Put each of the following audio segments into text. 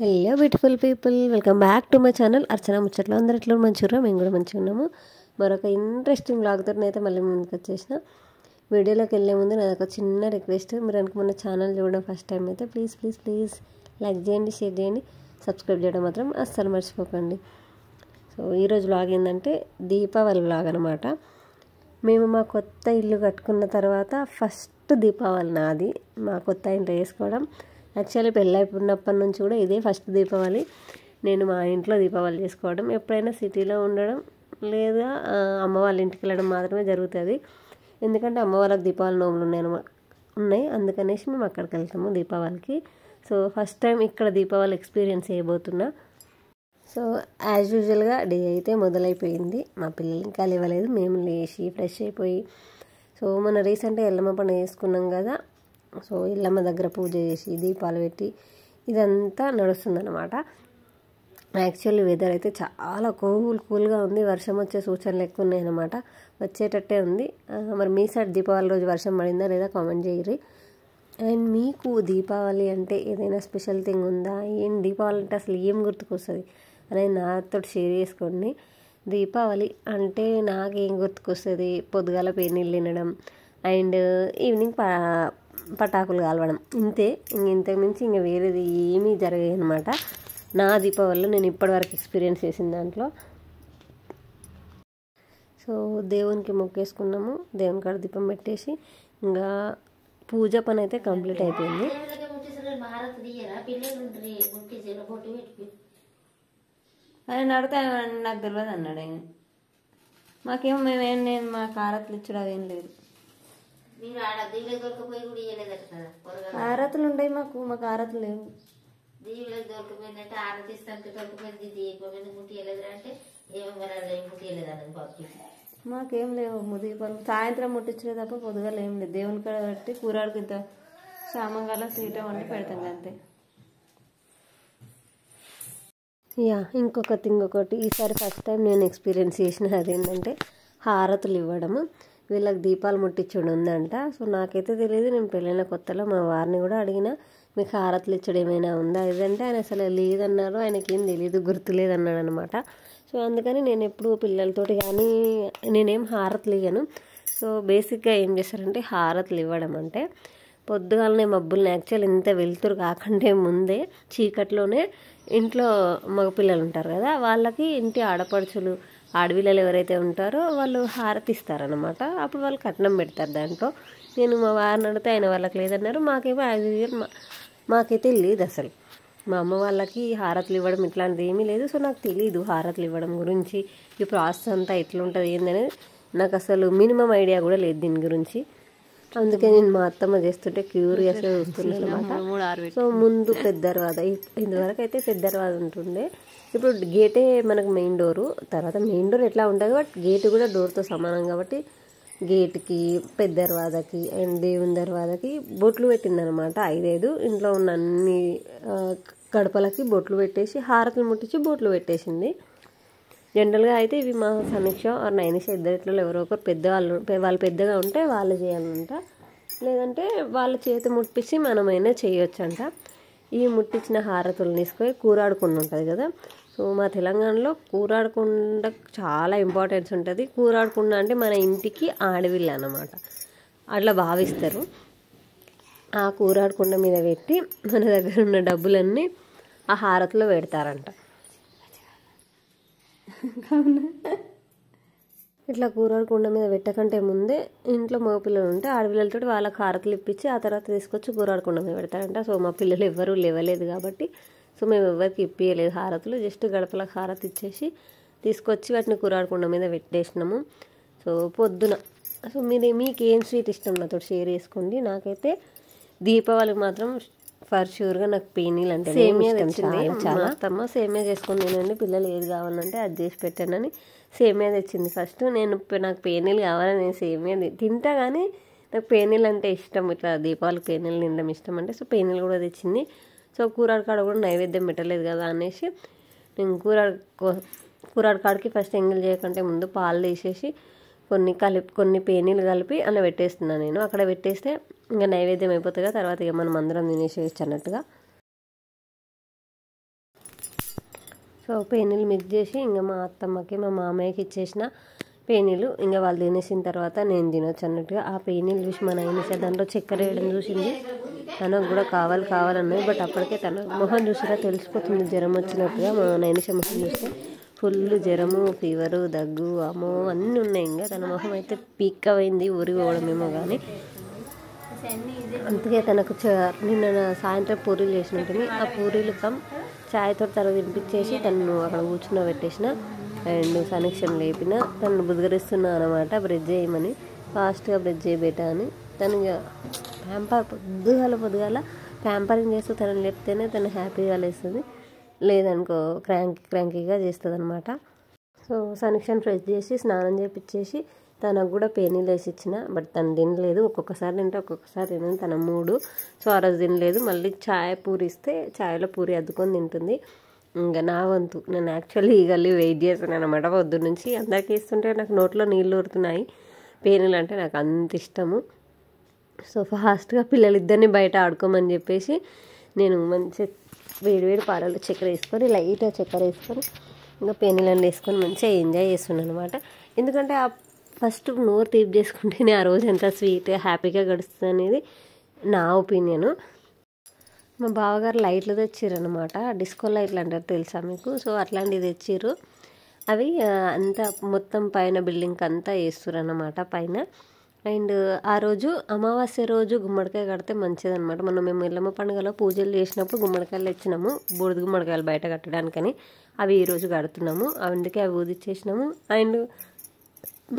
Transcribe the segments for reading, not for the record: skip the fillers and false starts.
Hello beautiful people, welcome back to my channel Archana Muchatlu. అందరు ఎట్లా మంచిగా, మేము కూడా మంచిగా ఉన్నాము. మరొక ఇంట్రెస్టింగ్ వ్లాగ్తో అయితే మళ్ళీ ముందుకు వచ్చేసిన. వీడియోలోకి వెళ్ళే ముందు నాది ఒక చిన్న రిక్వెస్ట్, మీరు కనుక మన ఛానల్ చూడడం ఫస్ట్ టైం అయితే ప్లీజ్ లైక్ చేయండి, షేర్ చేయండి, సబ్స్క్రైబ్ చేయడం మాత్రం అస్సలు మర్చిపోకండి. సో ఈరోజు వ్లాగ్ ఏంటంటే దీపావళి వ్లాగ్ అనమాట. మేము మా కొత్త ఇల్లు కట్టుకున్న తర్వాత ఫస్ట్ దీపావళి నాది, మా కొత్త ఇంట్లో వేసుకోవడం. యాక్చువల్లీ పెళ్ళైపోయినప్పటి నుంచి కూడా ఇదే ఫస్ట్ దీపావళి. నేను మా ఇంట్లో దీపావళి చేసుకోవడం, ఎప్పుడైనా సిటీలో ఉండడం లేదా అమ్మ వాళ్ళ ఇంటికి వెళ్ళడం మాత్రమే జరుగుతుంది. ఎందుకంటే అమ్మ వాళ్ళకి దీపావళి నోములు ఉన్నాయి, అందుకనేసి మేము అక్కడికి వెళ్తాము దీపావళికి. సో ఫస్ట్ టైం ఇక్కడ దీపావళి ఎక్స్పీరియన్స్ చేయబోతున్నా. సో యాజ్ యూజువల్గా డే అయితే మొదలైపోయింది. మా పిల్లలు ఇంకా లేవలేదు, మేము లేచి ఫ్రెష్ అయిపోయి, సో మన రీసెంట్గా ఎల్లమ్మ పండుగ చేసుకున్నాం కదా, సో ఎల్లమ్మ దగ్గర పూజ చేసి దీపాలు పెట్టి ఇదంతా నడుస్తుందన్నమాట. యాక్చువల్లీ వెదర్ అయితే చాలా కూల్గా ఉంది, వర్షం వచ్చే సూచనలు ఎక్కువ ఉన్నాయి అన్నమాట, వచ్చేటట్టే ఉంది. మరి మీ సైడ్ దీపావళి రోజు వర్షం పడిందా లేదా కామెంట్ చేయరు. అండ్ మీకు దీపావళి అంటే ఏదైనా స్పెషల్ థింగ్ ఉందా, ఏం దీపావళి అంటే అసలు ఏం గుర్తుకొస్తుంది అనేది నాతో షేర్ చేసుకోండి. దీపావళి అంటే నాకేం గుర్తుకొస్తుంది, పొద్దుగాల పేనీళ్ళు తినడం అండ్ ఈవినింగ్ పటాకులు కాలవడం, ఇంతకు మించి ఇంకా వేరేది ఏమీ జరగాయి అనమాట. నా దీపావళిలో నేను ఇప్పటివరకు ఎక్స్పీరియన్స్ చేసిన దాంట్లో. సో దేవునికి మొక్కేసుకున్నాము, దేవుని కాడ దీపం పెట్టేసి ఇంకా పూజ పని అయితే కంప్లీట్ అయిపోయింది. ఆయన అడితే నాకు తెలియదు అన్నాడు ఆయన. మాకేమో నేను మా కారత్లు ఇచ్చడం అవేం లేదు. ఆరతులు ఉంటాయి మాకు ఆరతులు లేవు. దీవులకు దొరికిపోయిందంటే ఆరతిస్తానికి దొరికిపోయింది, దీపం ముట్టియలేదు అంటే ముట్టియలేదని బాబు. మాకేం లేవు దీపాలు, సాయంత్రం ముట్టించలే తప్ప పొద్దుగా ఏం లేదు. దేవుని కాడ పెట్టి కూరాడికి ఇంత శామంగాల తీయటం అంటే పెడతాం అంతే. ఇంకొకటి ఈసారి ఫస్ట్ టైం నేను ఎక్స్పీరియన్స్ చేసిన అదేంటంటే హారతులు ఇవ్వడము. వీళ్ళకి దీపాలు ముట్టించడం ఉందంట. సో నాకైతే తెలియదు, నేను పెళ్ళైన కొత్తలో మా వారిని కూడా అడిగిన, మీకు హారతులు ఇచ్చడం ఏమైనా ఉందా ఇదంటే ఆయన అసలు లేదన్నారు, ఆయనకేం తెలియదు, గుర్తులేదన్నాడు అనమాట. సో అందుకని నేను ఎప్పుడు పిల్లలతోటి కానీ నేనేం హారతులు ఇవ్వను. సో బేసిక్గా ఏం చేస్తారంటే హారతులు ఇవ్వడం అంటే పొద్దుగాలనే మబ్బుల్ని యాక్చువల్ ఇంత వెలుతురు కాకంటే ముందే చీకట్లోనే ఇంట్లో మగపిల్లలు ఉంటారు కదా, వాళ్ళకి ఇంటి ఆడపడుచులు ఆడపిల్లలు ఎవరైతే ఉంటారో వాళ్ళు హారతి ఇస్తారనమాట. అప్పుడు వాళ్ళు కట్నం పెడతారు దాంట్లో. నేను మా వారిని అడిగితే ఆయన వాళ్ళకి లేదన్నారు. మాకేమో యాజ్ యూజువల్ మాకైతే లేదు అసలు. మా అమ్మ వాళ్ళకి హారతులు ఇవ్వడం ఇట్లాంటిది ఏమీ లేదు. సో నాకు తెలీదు హారతులు ఇవ్వడం గురించి, ఈ ప్రాసెస్ అంతా ఎట్లుంటుంది ఏందనేది నాకు అసలు మినిమం ఐడియా కూడా లేదు దీని గురించి. అందుకే నేను మా అత్తమ్మ చేస్తుంటే క్యూరియస్గా చూస్తున్నాను అనమాట. సో ముందు పెద్ద దర్వాజ, ఇంతవరకు అయితే పెద్ద దర్వాజ ఉంటుండే. ఇప్పుడు గేటే మనకు మెయిన్ డోరు, తర్వాత మెయిన్ డోర్ ఎట్లా ఉంటుంది బట్ గేటు కూడా డోర్తో సమానం కాబట్టి గేటుకి పెద్ద దర్వాజకి అండ్ దేవుని దర్వాజకి బొట్లు పెట్టిందనమాట. 5 ఇంట్లో ఉన్న అన్ని గడపలకి బొట్లు పెట్టేసి హారతులు ముట్టించి బొట్లు పెట్టేసింది. జనరల్గా అయితే ఇవి మా సమీక్ష ఆర్ నైనిష ఇద్దరిట్లో ఎవరో ఒకరు వాళ్ళు పెద్దగా ఉంటే వాళ్ళు చేయాలంట, లేదంటే వాళ్ళ చేతి ముట్టించి మనమైనా చేయొచ్చంట. ఈ ముట్టించిన హారతులు తీసుకొని కూరాడుకుండా ఉంటుంది కదా. సో మా తెలంగాణలో కూరాడకుండా చాలా ఇంపార్టెన్స్ ఉంటుంది. కూరాడకుండా అంటే మన ఇంటికి ఆడవిల్ల అన్నమాట, అట్లా భావిస్తారు. ఆ కూరాడకుండా మీద పెట్టి మన దగ్గర ఉన్న డబ్బులన్నీ ఆ హారతిలో పెడతారంట. ఇట్లా కూరాడకుండా మీద పెట్టకంటే ముందే ఇంట్లో మగపిల్లలు ఉంటే ఆడపిల్లలతో వాళ్ళకి హారతులు ఇప్పించి ఆ తర్వాత తీసుకొచ్చి కూరాడకుండా మీద పెడతారంట. సో మా పిల్లలు ఎవ్వరూ లేవలేదు కాబట్టి సో మేము ఎవరికి ఇప్పించలేదు హారతులు, జస్ట్ గడపలకు హారతి ఇచ్చేసి తీసుకొచ్చి వాటిని కూరాడకుండా మీద పెట్టేసినాము. సో పొద్దున సో మీకు ఏం స్వీట్ ఇష్టం నాతో షేర్ చేసుకోండి. నాకైతే దీపావళికి మాత్రం ఫర్ షూర్గా నాకు పేనీలు అంటే సేమియా తెచ్చింది. చాలా అత్తమ్మ సేమియా చేసుకొని తినండి, పిల్లలు ఏది కావాలంటే అది చేసి పెట్టానని సేమియా తెచ్చింది. ఫస్ట్ నాకు పేనీలు కావాలని నేను సేమియా తింటా, కానీ నాకు పేనీలు అంటే ఇష్టం, ఇట్లా దీపావళికి పేనీలు తినడం ఇష్టం అంటే. సో పేనీలు కూడా తెచ్చింది. సో కూరాడు కాడ కూడా నైవేద్యం పెట్టలేదు కదా అనేసి నేను కూరాడు కాడికి ఫస్ట్ ఎంగిల్ చేయకంటే ముందు పాలు తీసేసి కొన్ని పేనీలు కలిపి అలా పెట్టేస్తున్నాను నేను. అక్కడ పెట్టేస్తే ఇంకా నైవేద్యం అయిపోతుంది కదా, తర్వాత ఇక మనం అందరం తినేసేయచ్చు అన్నట్టుగా. సో పేనీలు మిక్స్ చేసి ఇంకా మా అత్తమ్మకి మా మామయ్యకి ఇచ్చేసిన పేనీలు ఇంకా వాళ్ళు తినేసిన తర్వాత నేను తినొచ్చు అన్నట్టుగా. ఆ పేనీలు చూసి మా నైనిష దాంట్లో చక్కెర వేయడం చూసింది. తనకు కూడా కావాలన్నది. బట్ అప్పటికే తన మొహం చూసినా తెలిసిపోతుంది జ్వరం వచ్చినట్టుగా. మా నైనిష మొహం చూస్తే ఫుల్ జ్వరము, ఫీవరు, దగ్గు, అమ్మో అన్నీ ఉన్నాయి. ఇంకా తన మొహం అయితే పీక్ అయింది, ఊరి పోవడమేమో కానీ. అందుకే తనకు నిన్న సాయంత్రం పూరీలు చేసినట్టుంది. ఆ పూరీలు చాయ్తో తర్వాత తినిపించేసి తను అక్కడ కూర్చున్న పెట్టేసిన. అండ్ కనెక్షన్ లేపిన తను బుద్గరిస్తున్నా అనమాట, బ్రెడ్ చేయమని. ఫాస్ట్గా బ్రెడ్ చేయబెట్టా అని. తను పొద్దుగాల ప్యాంపరింగ్ చేస్తూ తనని లేపితేనే తను హ్యాపీగా లేస్తుంది, లేదనుకో క్రాంకీగా చేస్తుంది అనమాట. సో కనెక్షన్ ఫ్రెష్ చేసి స్నానం చేపించేసి తనకు కూడా పేనీలు వేసి ఇచ్చిన. బట్ తను తినలేదు. ఒక్కొక్కసారి తింటే ఒక్కొక్కసారి తినదు, తన మూడు. సో ఆ రోజు తినలేదు. మళ్ళీ చాయ్ పూరి ఇస్తే చాయ్లో పూరి అద్దుకొని తింటుంది. ఇంకా నా వంతు నేను యాక్చువల్లీ ఈగల్లి వెయిట్ చేస్తున్నాను అనమాట పొద్దున్న నుంచి. అందరికీ ఇస్తుంటే నాకు నోట్లో నీళ్ళు ఊరుతున్నాయి. పేనీలు అంటే నాకు అంత ఇష్టము. సో ఫాస్ట్గా పిల్లలిద్దరిని బయట ఆడుకోమని చెప్పేసి నేను మంచి వేడివేడి పాలలో చక్కెర వేసుకొని, లైట్గా చక్కెర వేసుకొని ఇంకా పేనీలన్నీ వేసుకొని మంచిగా ఎంజాయ్ చేస్తున్నాను అనమాట. ఎందుకంటే ఆ ఫస్ట్ నోరు తీపి చేసుకుంటేనే ఆ రోజు ఎంత స్వీట్గా హ్యాపీగా గడుస్తుంది అనేది నా ఒపీనియను. మా బావగారు లైట్లు తెచ్చిర్రు అనమాట, డిస్కో లైట్లు అంటారు తెలుసా మీకు. సో అట్లాంటివి తెచ్చిర్రు. అవి అంతా మొత్తం పైన బిల్డింగ్కి అంతా వేస్తుర్రు అన్నమాట పైన. అండ్ ఆ రోజు అమావాస్య రోజు గుమ్మడికాయ కడితే మంచిదన్నమాట. మేము ఎల్లమ్మ పండుగలో పూజలు చేసినప్పుడు గుమ్మడికాయలు తెచ్చినాము, బూడిద గుమ్మడికాయలు బయట కట్టడానికని. అవి ఈరోజు కడుతున్నాము. అందుకే అవి ఊదిచ్చేసినాము. అండ్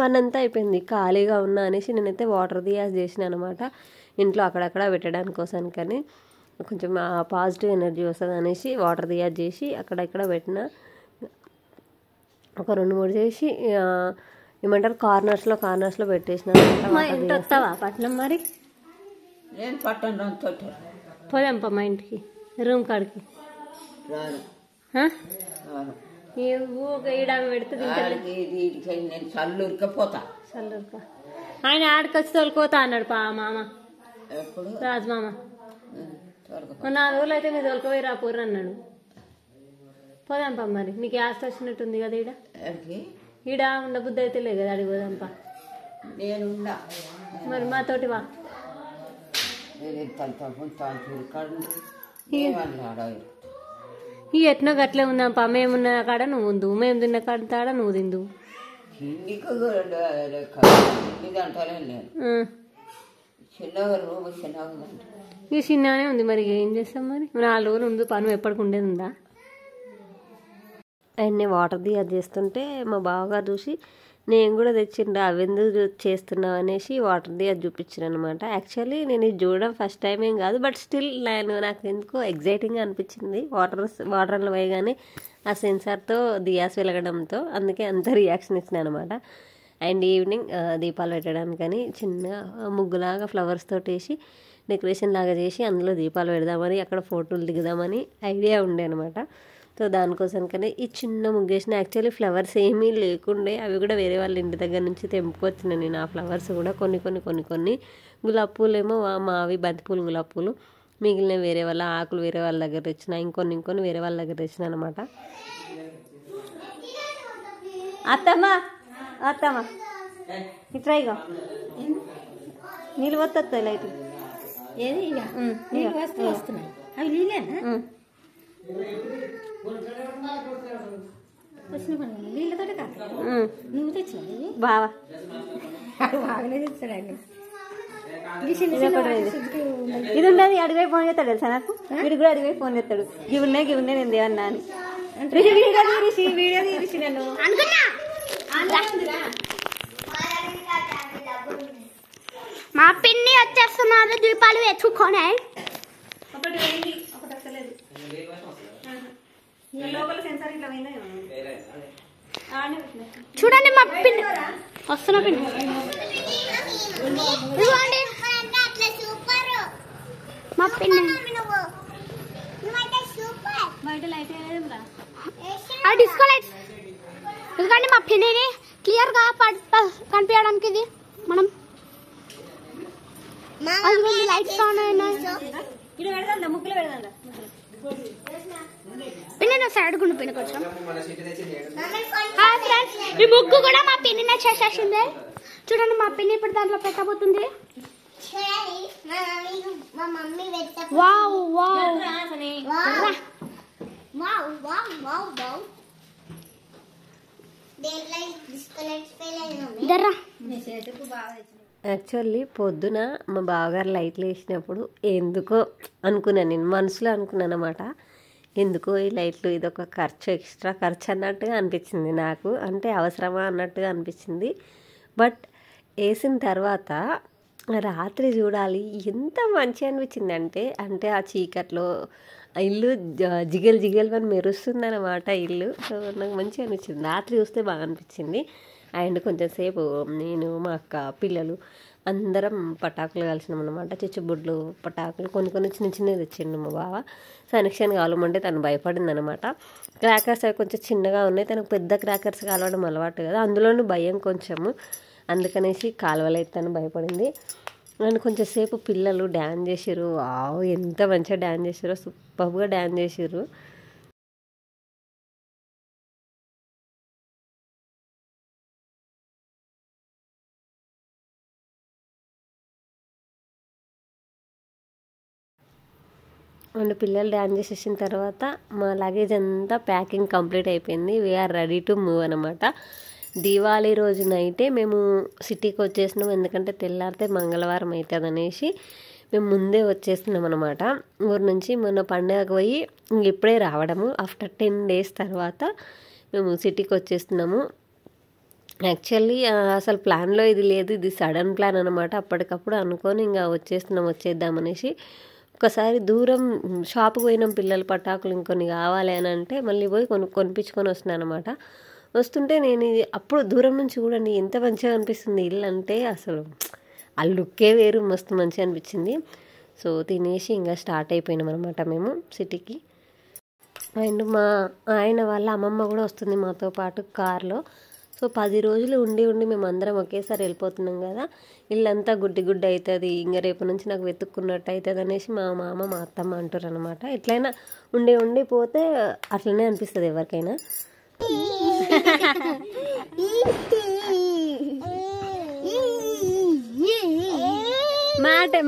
పనంతా అయిపోయింది, ఖాళీగా ఉన్నా అనేసి నేనైతే వాటర్ దియాస్ చేసిన అనమాట ఇంట్లో అక్కడక్కడ పెట్టడానికి కోసానికని. కొంచెం పాజిటివ్ ఎనర్జీ వస్తుంది అనేసి వాటర్ దియాస్ చేసి అక్కడక్కడ పెట్టిన. ఒక 2-3 చేసి ఏమంటారు కార్నర్స్లో పెట్టేసిన. వస్తావా పట్నం? మరి నేను పట్టణం పోదాంపా మా ఇంటికి, రూమ్ కాడికి. ఈడామె పెడితే నేను చల్లూరికపోతా. చల్లూరుకా ఆయన ఆడికొచ్చి తోలుకోతా అన్నాడు మామ, రాజు మామ. 4 రోజులు అయితే మీరు తోలుకోపోయి రాపోర్రు అన్నాడు. పోదాంపా మరి, మీకు ఆస్తి వచ్చినట్టుంది కదా ఈడ. ఈడ ఉండబుద్ధి అయితే లేదు కదా, అడిగి పోదాంపా. నేను మరి మాతోటి వా. ఈ ఎట్నో గట్లే ఉందాంపా. మేమున్న కాడ నువ్వు ఉందు, మేము తిన్న కాడ నువ్వు తిందు. ఈ చిన్నగానే ఉంది. మరి ఏం చేస్తాం మరి, 4 రోజులు ఉంది. పని ఎప్పటికి ఉండేది ఉందా? ఆయన్ని వాటర్ దియా చేస్తుంటే మా బావగారు చూసి నేను కూడా తెచ్చిండ్రు, అవి ఎందుకు చేస్తున్నావు అనేసి వాటర్ దియా చూపించాను అనమాట. యాక్చువల్లీ నేను ఇది చూడడం ఫస్ట్ టైం ఏం కాదు, బట్ స్టిల్ నాకు ఎందుకో ఎగ్జైటింగ్గా అనిపించింది. వాటర్లో వేయగానే ఆ సెన్సార్తో దియాస్ వెలగడంతో అందుకే అంత రియాక్షన్ ఇచ్చినాను అనమాట. అండ్ ఈవినింగ్ దీపాలు పెట్టడానికని చిన్న ముగ్గులాగా ఫ్లవర్స్ తోటి వేసి డెకరేషన్ లాగా చేసి అందులో దీపాలు పెడదామని, అక్కడ ఫోటోలు దిగుదామని ఐడియా ఉండే అనమాట. సో దానికోసానికనే ఈ చిన్న ముగ్గేసిన. యాక్చువల్లీ ఫ్లవర్స్ ఏమీ లేకుండే, అవి కూడా వేరే వాళ్ళ ఇంటి దగ్గర నుంచి తెంపుకొచ్చిన నేను. ఆ ఫ్లవర్స్ కూడా కొన్ని గులాబీ పూలు ఏమో మావి బంతిపూలు, గులాబీ పూలు. మిగిలిన వేరే వాళ్ళ ఆకులు వేరే వాళ్ళ దగ్గర తెచ్చిన, ఇంకొన్ని వేరే వాళ్ళ దగ్గర తెచ్చిన అనమాట. అత్తమ్మ ఇట్రా, ఇక నీళ్ళు వస్తాయి లైట్. ఏది వస్తున్నాయి అవి నీళ్ళేనా? నీళ్ళతోటే కాదు, నువ్వు తెచ్చినావు బావా. బాగానే తెచ్చాడండి. ఇది ఉండదు, అడిగిపోయి ఫోన్ చేస్తాడు తెలుసా నాకు. వీడికి కూడా అడిగిపోయి ఫోన్ చేస్తాడు, ఇవి ఉన్నాయి నేను దేవన్నా అని. వీడియో తీసి నేను మా పిన్ని వచ్చేస్తున్నారు దీపాలు వెతుక్కొని. చూడండి మా పిన్ని వస్తున్నా. పిన్ని మా పిన్ని డిస్కో లైట్స్. ఎందుకంటే మా పిన్నిని క్లియర్ గా కనిపించడానికి ఇది మనం లైట్స్ ఆన్ అయినా. పిన్ని సైడ్ గుండిపోయిన కొంచెం. హాయ్ ఫ్రెండ్స్, ఈ ముగ్గు కూడా మా పిన్ని చేసేసింది. చూడండి మా పిన్ని ఇప్పుడు దాంట్లో పెట్టబోతుంది. వావ్ వావ్ దర్రా. యాక్చువల్లీ పొద్దున మా బావగారు లైట్లు వేసినప్పుడు ఎందుకో అనుకున్నాను, నేను మనసులో అనుకున్నాను అనమాట. ఎందుకో ఈ లైట్లు ఇదొక ఖర్చు, ఎక్స్ట్రా ఖర్చు అన్నట్టుగా అనిపించింది నాకు, అంటే అవసరమా అన్నట్టుగా అనిపించింది. బట్ వేసిన తర్వాత రాత్రి చూడాలి ఎంత మంచిగా అనిపించింది అంటే ఆ చీకట్లో ఇల్లు జిగలు జిగలు అని మెరుస్తుంది అనమాట ఇల్లు. సో నాకు మంచిగా అనిపించింది, రాత్రి చూస్తే బాగా అనిపించింది. అండ్ కొంచెం సేపు నేను మా అక్క పిల్లలు అందరం పటాకులు కలిసినాం అనమాట. చిచ్చుబుడ్లు పటాకులు కొన్ని చిన్న చిన్నవి తెచ్చిండు మా బావ. కనెక్షన్ కావాలంటే తను భయపడింది అనమాట. క్రాకర్స్ అవి కొంచెం చిన్నగా ఉన్నాయి, తనకు పెద్ద క్రాకర్స్ కాలవడం అలవాటు కదా, అందులోనూ భయం కొంచెము, అందుకనేసి కాలువలైతే తను భయపడింది. అండ్ కొంచెం సేపు పిల్లలు డ్యాన్స్ చేసారు. వావ్ ఎంత మంచిగా డ్యాన్స్ చేసారో, సూపర్గా డ్యాన్స్ చేసారు. అండ్ పిల్లలు డ్యాన్స్ చేసేసిన తర్వాత మా లగేజ్ అంతా ప్యాకింగ్ కంప్లీట్ అయిపోయింది. వీఆర్ రెడీ టు మూవ్ అనమాట. దీవాళీ రోజు నైటే మేము సిటీకి వచ్చేసినాం, ఎందుకంటే తెల్లారితే మంగళవారం అవుతుంది అనేసి మేము ముందే వచ్చేస్తున్నాం అనమాట. ఊరు నుంచి మొన్న పండుగకు పోయి ఇప్పుడే రావడము. ఆఫ్టర్ 10 days తర్వాత మేము సిటీకి వచ్చేస్తున్నాము. యాక్చువల్లీ అసలు ప్లాన్లో ఇది లేదు, ఇది సడన్ ప్లాన్ అనమాట. అప్పటికప్పుడు అనుకొని ఇంకా వచ్చేద్దామనేసి ఒకసారి దూరం షాప్కి పోయినాం. పిల్లల పటాకులు ఇంకొన్ని కావాలి అని అంటే మళ్ళీ పోయి కొనిపించుకొని వస్తున్నాను అనమాట. వస్తుంటే నేను అప్పుడు దూరం నుంచి చూడండి ఎంత మంచిగా అనిపిస్తుంది ఇల్లు, అంటే అసలు ఆ లుక్కే వేరు, మస్తు మంచిగా అనిపించింది. సో తినేసి ఇంకా స్టార్ట్ అయిపోయినాం అనమాట మేము సిటీకి. అండ్ మా ఆయన వాళ్ళ అమ్మమ్మ కూడా వస్తుంది మాతో పాటు కార్లో. సో 10 రోజులు ఉండి మేము అందరం ఒకేసారి వెళ్ళిపోతున్నాం కదా, ఇల్లంతా గుడ్డి అవుతుంది, ఇంకా రేపు నుంచి నాకు వెతుక్కున్నట్టు అవుతుంది అనేసి మా మామ మా అత్తమ్మ అంటారు అనమాట. ఎట్లయినా ఉండి పోతే అట్లనే అనిపిస్తుంది ఎవరికైనా.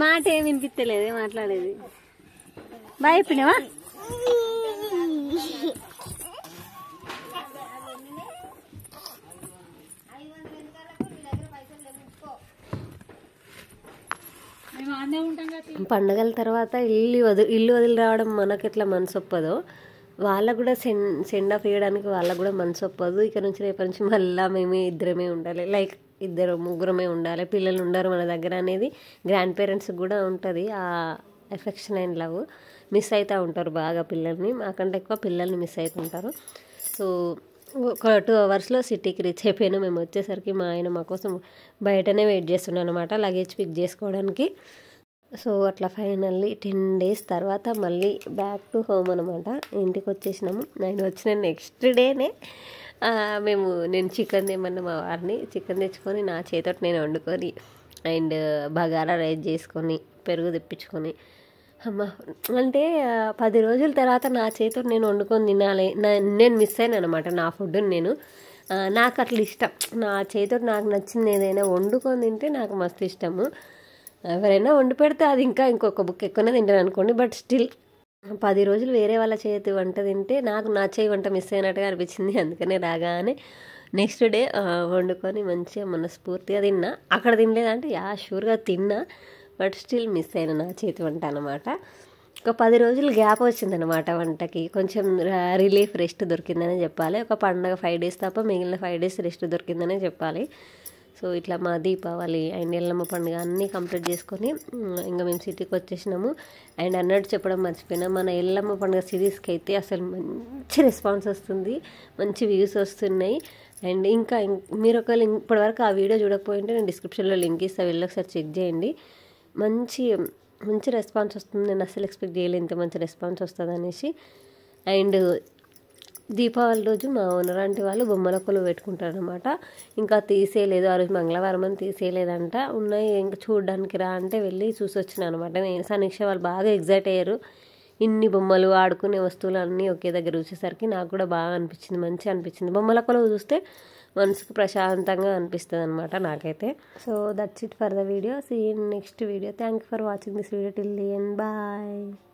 మాట ఏమి వినిపిస్తలేదు మాట్లాడేది. భయపడినావా? పండగల తర్వాత ఇల్లు వదిలి రావడం మనకి ఎట్లా మనసు ఒప్పదో, వాళ్ళకు కూడా సెండ్ ఆఫ్ ఇవ్వడానికి వాళ్ళకు కూడా మనసు ఒప్పదు. ఇక నుంచి రేపటి నుంచి మళ్ళీ మేమే ఇద్దరమే ఉండాలి, లైక్ 2-3 ఉండాలి, పిల్లలు ఉండరు మన దగ్గర అనేది గ్రాండ్ పేరెంట్స్కి కూడా ఉంటుంది. ఆ ఎఫెక్షన్ అండ్ లవ్ మిస్ అవుతూ ఉంటారు బాగా పిల్లల్ని, మాకంటే ఎక్కువ పిల్లల్ని మిస్ అవుతుంటారు. సో ఒక 2 hours సిటీకి రీచ్ అయిపోయినా. మేము వచ్చేసరికి మా ఆయన మా కోసం బయటనే వెయిట్ చేస్తున్నాను అనమాట, లగేజ్ పిక్ చేసుకోవడానికి. సో అట్లా ఫైనల్లీ 10 days తర్వాత మళ్ళీ బ్యాక్ టు హోమ్ అనమాట. ఇంటికి వచ్చేసినాము. ఆయన వచ్చిన నెక్స్ట్ డేనే నేను చికెన్ తెమ్మన్నా మా వారిని. చికెన్ తెచ్చుకొని నా చేతితో నేను వండుకొని అండ్ బగారా రైస్ చేసుకొని పెరుగు తెప్పించుకొని, అమ్మ అంటే 10 రోజుల తర్వాత నా చేతితో నేను వండుకొని తినాలి. నేను మిస్ అయినా అనమాట నా ఫుడ్ని. నాకు అట్లా ఇష్టం, నా చేతితో నాకు నచ్చింది ఏదైనా వండుకొని తింటే నాకు మస్తు ఇష్టము. ఎవరైనా వండి పెడితే అది ఇంకొక బుక్ ఎక్కువనే తింటాను అనుకోండి, బట్ స్టిల్ 10 రోజులు వేరే వాళ్ళ చేతి వంట తింటే నాకు నా చేయి వంట మిస్ అయినట్టుగా అనిపించింది. అందుకనే రాగానే నెక్స్ట్ డే వండుకొని మంచిగా మనస్ఫూర్తిగా తిన్నా. అక్కడ తినలేదంటే షూర్గా తిన్నా, బట్ స్టిల్ మిస్ అయిన నా చేతి వంట అనమాట. ఒక 10 రోజులు గ్యాప్ వచ్చిందనమాట వంటకి, కొంచెం రిలీఫ్ రెస్ట్ దొరికిందనే చెప్పాలి. ఒక పండగ 5 days తప్ప మిగిలిన 5 days రెస్ట్ దొరికిందనే చెప్పాలి. సో ఇట్లా మా దీపావళి అండ్ ఎల్లమ్మ పండుగ అన్నీ కంప్లీట్ చేసుకొని ఇంకా మేము సిటీకి వచ్చేసినాము. అండ్ అన్నట్టు చెప్పడం మర్చిపోయినా, మన ఎల్లమ్మ పండుగ సిరీస్కి అయితే అసలు మంచి రెస్పాన్స్ వస్తుంది, మంచి వ్యూస్ వస్తున్నాయి. అండ్ ఇంకా మీరు ఒకవేళ ఇప్పటివరకు ఆ వీడియో చూడకపోయింటే నేను డిస్క్రిప్షన్లో లింక్ ఇస్తాను, వెళ్ళి ఒకసారి చెక్ చేయండి. మంచి రెస్పాన్స్ వస్తుంది. నేను అసలు ఎక్స్పెక్ట్ చేయలేదు ఇంత మంచి రెస్పాన్స్ వస్తుంది అనేసి. అండ్ దీపావళి రోజు మా ఓనరాంటి వాళ్ళు బొమ్మల కొలువు పెట్టుకుంటారు అనమాట. ఇంకా తీసేయలేదు, ఆ రోజు మంగళవారం అని తీసేయలేదంట. ఉన్నాయి ఇంకా చూడడానికి రా అంటే వెళ్ళి చూసి వచ్చిన అనమాట. నేను సమీక్ష వాళ్ళు బాగా ఎగ్జైట్ అయ్యారు, ఇన్ని బొమ్మలు ఆడుకునే వస్తువులు అన్నీ ఒకే దగ్గర చూసేసరికి నాకు కూడా బాగా అనిపించింది, మంచిగా అనిపించింది. బొమ్మల కొలువు చూస్తే మనసుకు ప్రశాంతంగా అనిపిస్తుంది అనమాట నాకైతే. So that's it for the video. See in next video. Thank you for watching this video till the end. Bye.